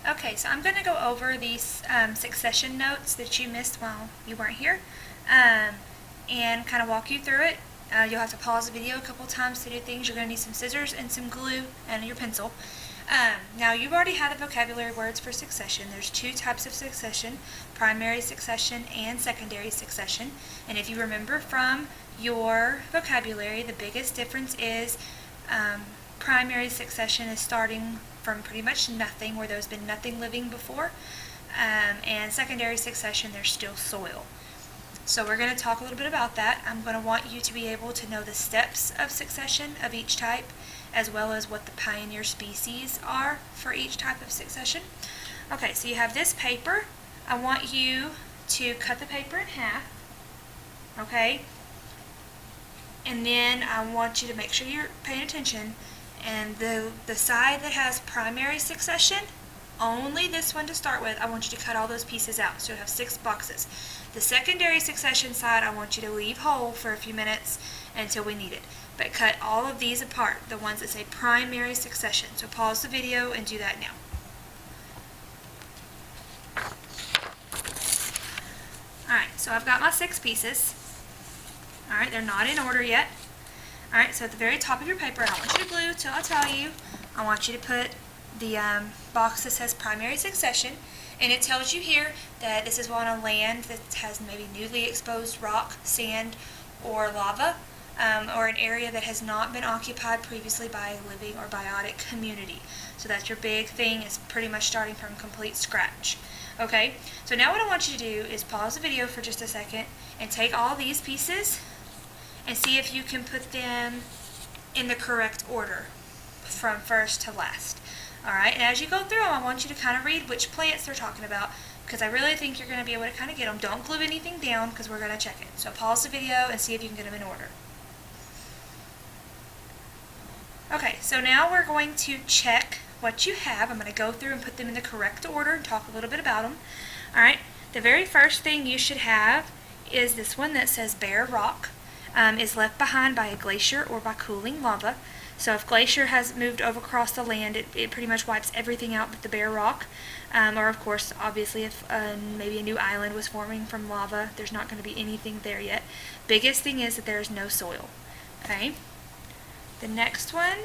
Okay, so I'm going to go over these succession notes that you missed while you weren't here and kind of walk you through it. You'll have to pause the video a couple times to do things. You're going to need some scissors and some glue and your pencil. Now, you've already had the vocabulary words for succession. There's two types of succession, primary succession and secondary succession. And if you remember from your vocabulary, the biggest difference is primary succession is starting from pretty much nothing, where there's been nothing living before, and secondary succession, there's still soil. So we're going to talk a little bit about that. I'm going to want you to be able to know the steps of succession of each type, as well as what the pioneer species are for each type of succession. Okay, so you have this paper. I want you to cut the paper in half, okay? And then I want you to make sure you're paying attention. And the side that has primary succession, only this one to start with, I want you to cut all those pieces out. So you have 6 boxes. The secondary succession side, I want you to leave whole for a few minutes until we need it. But cut all of these apart, the ones that say primary succession. So pause the video and do that now. Alright, so I've got my 6 pieces. Alright, they're not in order yet. Alright, so at the very top of your paper, I don't want you to glue till I tell you. I want you to put the box that says primary succession, and it tells you here that this is on a land that has maybe newly exposed rock, sand, or lava, or an area that has not been occupied previously by a living or biotic community. So that's your big thing, is pretty much starting from complete scratch. Okay, so now what I want you to do is pause the video for just a second and take all these pieces and see if you can put them in the correct order from first to last. Alright, and as you go through them, I want you to kind of read which plants they're talking about, because I really think you're going to be able to kind of get them. Don't glue anything down, because we're going to check it. So pause the video and see if you can get them in order. Okay, so now we're going to check what you have. I'm going to go through and put them in the correct order and talk a little bit about them. Alright, the very first thing you should have is this one that says bare rock. Is left behind by a glacier or by cooling lava. So if glacier has moved over across the land, it pretty much wipes everything out but the bare rock. Or of course, obviously, if maybe a new island was forming from lava, there's not going to be anything there yet. Biggest thing is that there is no soil. Okay. The next one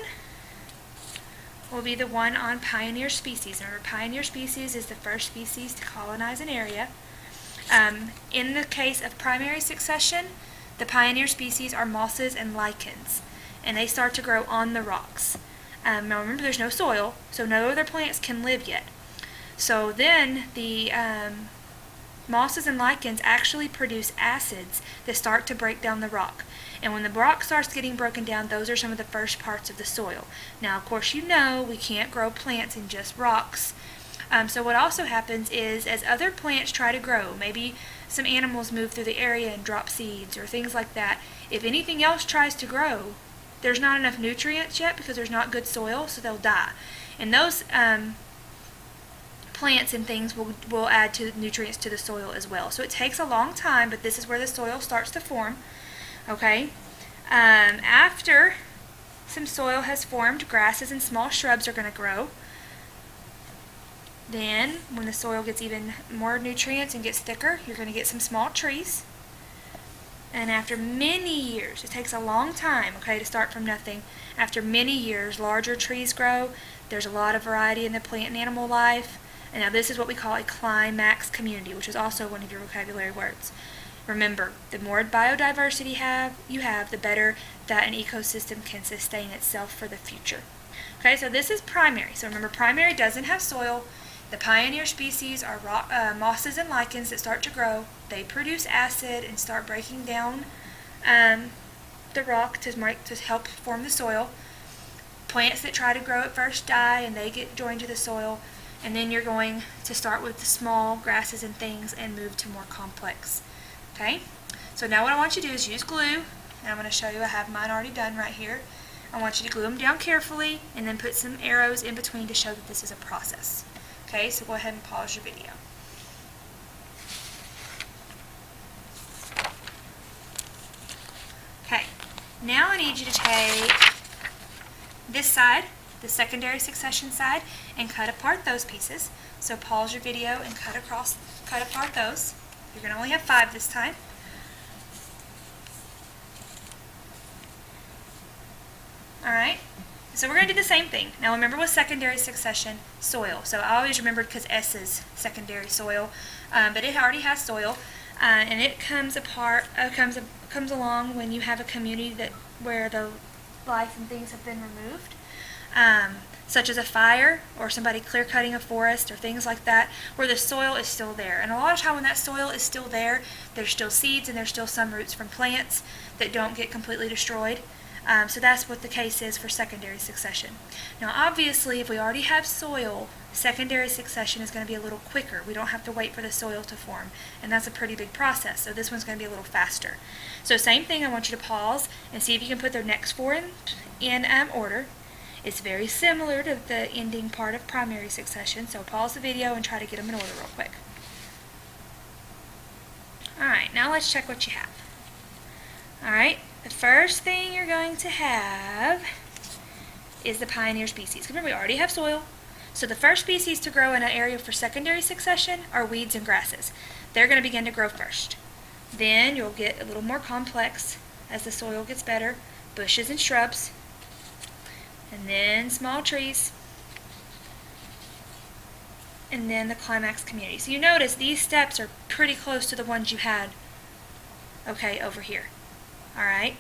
will be the one on pioneer species. Remember, pioneer species is the first species to colonize an area. In the case of primary succession, the pioneer species are mosses and lichens, and they start to grow on the rocks. Now remember, there's no soil, so no other plants can live yet. So then the mosses and lichens actually produce acids that start to break down the rock. And when the rock starts getting broken down, those are some of the first parts of the soil. Now, of course, you know we can't grow plants in just rocks. So what also happens is, as other plants try to grow, maybe some animals move through the area and drop seeds or things like that, if anything else tries to grow, there's not enough nutrients yet because there's not good soil, so they'll die. And those plants and things will add to nutrients to the soil as well. So it takes a long time, but this is where the soil starts to form. Okay? After some soil has formed, grasses and small shrubs are going to grow. Then, when the soil gets even more nutrients and gets thicker, you're going to get some small trees. And after many years, it takes a long time, okay, to start from nothing. After many years, larger trees grow. There's a lot of variety in the plant and animal life. And now this is what we call a climax community, which is also one of your vocabulary words. Remember, the more biodiversity you have, the better that an ecosystem can sustain itself for the future. Okay, so this is primary. So remember, primary doesn't have soil. The pioneer species are mosses and lichens that start to grow. They produce acid and start breaking down the rock to help form the soil. Plants that try to grow at first die and they get joined to the soil. And then you're going to start with the small grasses and things and move to more complex. Okay? So now what I want you to do is use glue. And I'm going to show you, I have mine already done right here. I want you to glue them down carefully and then put some arrows in between to show that this is a process. Okay, so go ahead and pause your video. Okay, now I need you to take this side the secondary succession side and cut apart those pieces. So pause your video and cut apart those. You're going to only have 5 this time. Alright, so we're going to do the same thing. Now remember with secondary succession, soil. So I always remembered because S is secondary soil, but it already has soil, and it comes along when you have a community where the life and things have been removed, such as a fire or somebody clear cutting a forest or things like that, where the soil is still there. And a lot of time when that soil is still there, there's still seeds and there's still some roots from plants that don't get completely destroyed. So that's what the case is for secondary succession. Now obviously if we already have soil, secondary succession is going to be a little quicker. We don't have to wait for the soil to form, and that's a pretty big process, so this one's going to be a little faster. So same thing, I want you to pause and see if you can put their next 4 in order. It's very similar to the ending part of primary succession, so pause the video and try to get them in order real quick. Alright, now let's check what you have. Alright, the first thing you're going to have is the pioneer species. Remember, we already have soil. So the first species to grow in an area for secondary succession are weeds and grasses. They're going to begin to grow first. Then you'll get a little more complex as the soil gets better, bushes and shrubs, and then small trees, and then the climax community. So you notice these steps are pretty close to the ones you had, okay, over here. Alright,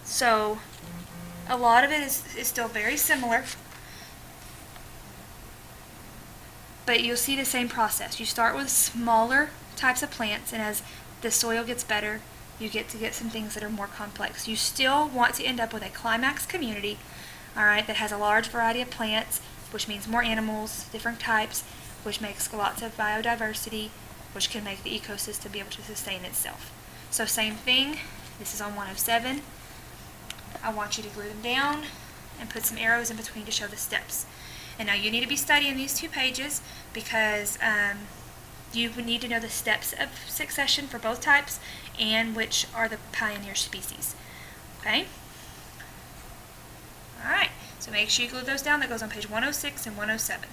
so a lot of it is still very similar, but you'll see the same process. You start with smaller types of plants, and as the soil gets better, you get some things that are more complex. You still want to end up with a climax community, alright, that has a large variety of plants, which means more animals, different types, which makes lots of biodiversity, which can make the ecosystem be able to sustain itself. So same thing, this is on 107. I want you to glue them down and put some arrows in between to show the steps. And now you need to be studying these 2 pages because you need to know the steps of succession for both types and which are the pioneer species. Okay? Alright, so make sure you glue those down. That goes on page 106 and 107.